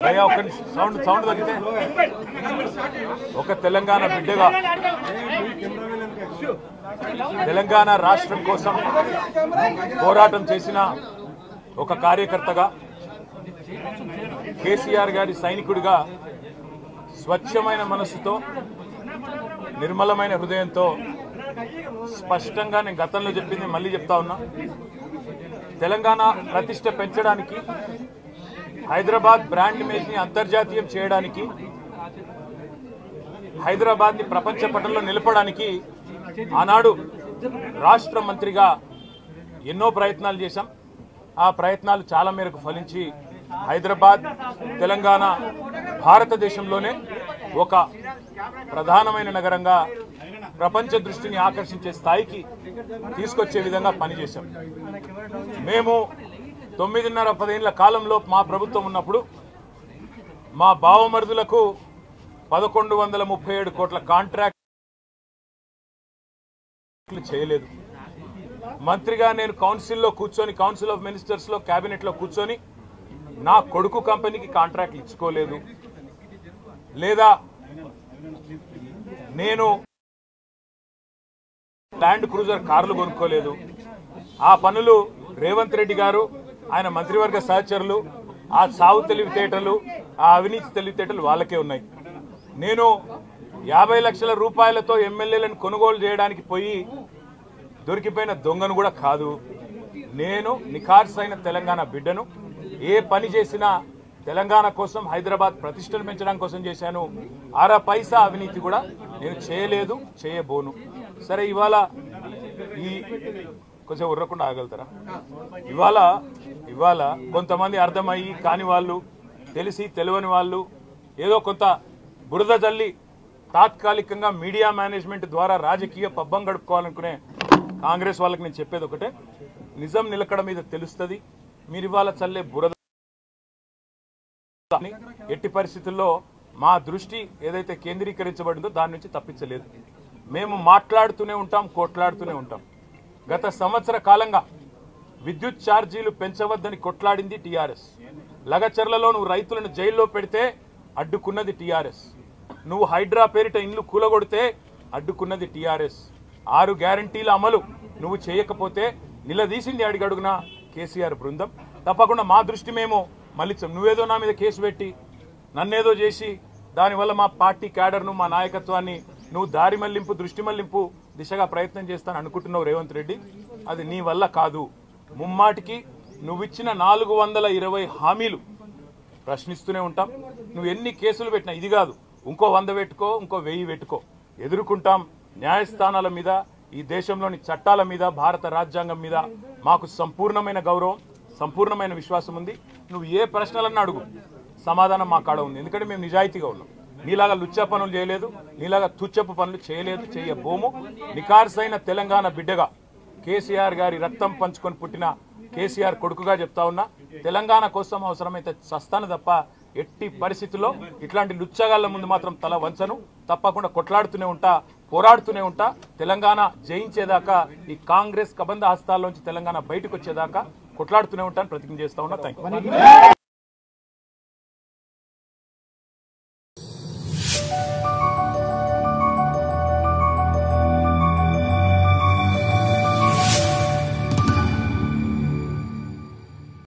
భయ్యా ఒక సౌండ్ తగ్గితే ఒక తెలంగాణ బిడ్డగా తెలంగాణ రాష్ట్రం కోసం పోరాటం చేసిన ఒక కార్యకర్తగా కేసీఆర్ గారి సైనికుడిగా స్వచ్ఛమైన మనస్సుతో నిర్మలమైన హృదయంతో స్పష్టంగా నేను గతంలో చెప్పింది మళ్ళీ చెప్తా ఉన్నా. తెలంగాణ ప్రతిష్ట పెంచడానికి, హైదరాబాద్ బ్రాండ్ ఇమేజ్ ని అంతర్జాతీయం చేయడానికి, హైదరాబాద్ ని ప్రపంచ పటంలో నిలపడానికి ఆనాడు రాష్ట్ర మంత్రిగా ఎన్నో ప్రయత్నాలు చేశాం. ఆ ప్రయత్నాలు చాలా మేరకు ఫలించి హైదరాబాద్ తెలంగాణ భారతదేశంలోనే ఒక ప్రధానమైన నగరంగా ప్రపంచ దృష్టిని ఆకర్షించే స్థాయికి తీసుకొచ్చే విధంగా పనిచేశాం. మేము 9.5-10 ఏళ్ల కాలంలో మా ప్రభుత్వం ఉన్నప్పుడు మా బావమరుదులకు 1137 కోట్ల కాంట్రాక్ట్లు చేయలేదు. మంత్రిగా నేను కౌన్సిల్లో కూర్చొని, కౌన్సిల్ ఆఫ్ మినిస్టర్స్ లో, కేబినెట్ లో కూర్చొని నా కొడుకు కంపెనీకి కాంట్రాక్ట్లు ఇచ్చుకోలేదు. లేదా నేను ల్యాండ్ క్రూజర్ కార్లు కొనుక్కోలేదు. ఆ పనులు రేవంత్ రెడ్డి గారు, ఆయన మంత్రివర్గ సహచరులు, ఆ సాగు తెలివితేటలు, ఆ అవినీతి తెలివితేటలు వాళ్ళకే ఉన్నాయి. నేను 50 లక్షల రూపాయలతో ఎమ్మెల్యేలను కొనుగోలు చేయడానికి పోయి దొరికిపోయిన దొంగను కూడా కాదు. నేను నిఖార్సైన తెలంగాణ బిడ్డను. ఏ పని చేసినా తెలంగాణ కోసం, హైదరాబాద్ ప్రతిష్టను పెంచడం కోసం చేశాను. అర పైసా అవినీతి కూడా నేను చేయలేదు, చేయబోను. సరే, ఇవాళ ఈ కొంచెం ఉర్రకుండా ఆగలుగుతారా? ఇవాళ కొంతమంది అర్థమయ్యి కాని వాళ్ళు, తెలిసి తెలియని వాళ్ళు ఏదో కొంత బురద జల్లి తాత్కాలికంగా మీడియా మేనేజ్మెంట్ ద్వారా రాజకీయ పబ్బం గడుపుకోవాలనుకునే కాంగ్రెస్ వాళ్ళకి నేను చెప్పేది ఒకటే, నిజం నిలకడ మీద తెలుస్తుంది. మీరు ఇవాళ చల్లే బురద ఎట్టి పరిస్థితుల్లో మా దృష్టి ఏదైతే కేంద్రీకరించబడిందో దాని నుంచి తప్పించలేదు. మేము మాట్లాడుతూనే ఉంటాం, కొట్లాడుతూనే ఉంటాం. గత సంవత్సర కాలంగా విద్యుత్ ఛార్జీలు పెంచవద్దని కొట్లాడింది టీఆర్ఎస్. లగచర్లలో నువ్వు రైతులను జైల్లో పెడితే అడ్డుకున్నది టీఆర్ఎస్. నువ్వు హైడ్రా పేరిట ఇండ్లు కూలగొడితే అడ్డుకున్నది టీఆర్ఎస్. 6 గ్యారంటీల అమలు నువ్వు చేయకపోతే నిలదీసింది అడుగడుగున కేసీఆర్ బృందం. తప్పకుండా మా దృష్టి మేము మళ్ళించాం. నువ్వేదో నా మీద కేసు పెట్టి నన్నేదో చేసి దానివల్ల మా పార్టీ క్యాడర్ను, మా నాయకత్వాన్ని నువ్వు దారి మళ్లింపు, దృష్టి మళ్లింపు దిశగా ప్రయత్నం చేస్తాను అనుకుంటున్నావు రేవంత్ రెడ్డి. అది నీ వల్ల కాదు. ముమ్మాటికి నువ్విచ్చిన 420 హామీలు ప్రశ్నిస్తూనే ఉంటాం. నువ్వు ఎన్ని కేసులు పెట్టినా, ఇది కాదు ఇంకో 100 పెట్టుకో, ఇంకో 1000 పెట్టుకో, ఎదుర్కొంటాం. న్యాయస్థానాల మీద, ఈ దేశంలోని చట్టాల మీద, భారత రాజ్యాంగం మీద మాకు సంపూర్ణమైన గౌరవం, సంపూర్ణమైన విశ్వాసం ఉంది. నువ్వు ఏ ప్రశ్నలన్నా అడుగు, సమాధానం మా కాడ ఉంది. ఎందుకంటే మేము నిజాయితీగా ఉన్నాం. నీలాగా లుచ్చ పనులు చేయలేదు, నీలాగా తుచ్చపు పనులు చేయలేదు, చేయబోము. నిఖార్సైన తెలంగాణ బిడ్డగా, కేసీఆర్ గారి రక్తం పంచుకొని పుట్టిన కేసీఆర్ కొడుకుగా చెప్తా ఉన్నా, తెలంగాణ కోసం అవసరమైతే చస్తాను తప్ప ఎట్టి పరిస్థితుల్లో ఇట్లాంటి లుచ్చగాళ్ల ముందు మాత్రం తల వంచను. తప్పకుండా కొట్లాడుతూనే ఉంటా, పోరాడుతూనే ఉంటా. తెలంగాణ జయించేదాకా, ఈ కాంగ్రెస్ కబంధ హస్తాల్లోంచి తెలంగాణ బయటకు వచ్చేదాకా కొట్లాడుతూనే ఉంటాను, ప్రతిజ్ఞ చేస్తా ఉన్నా. Thank you.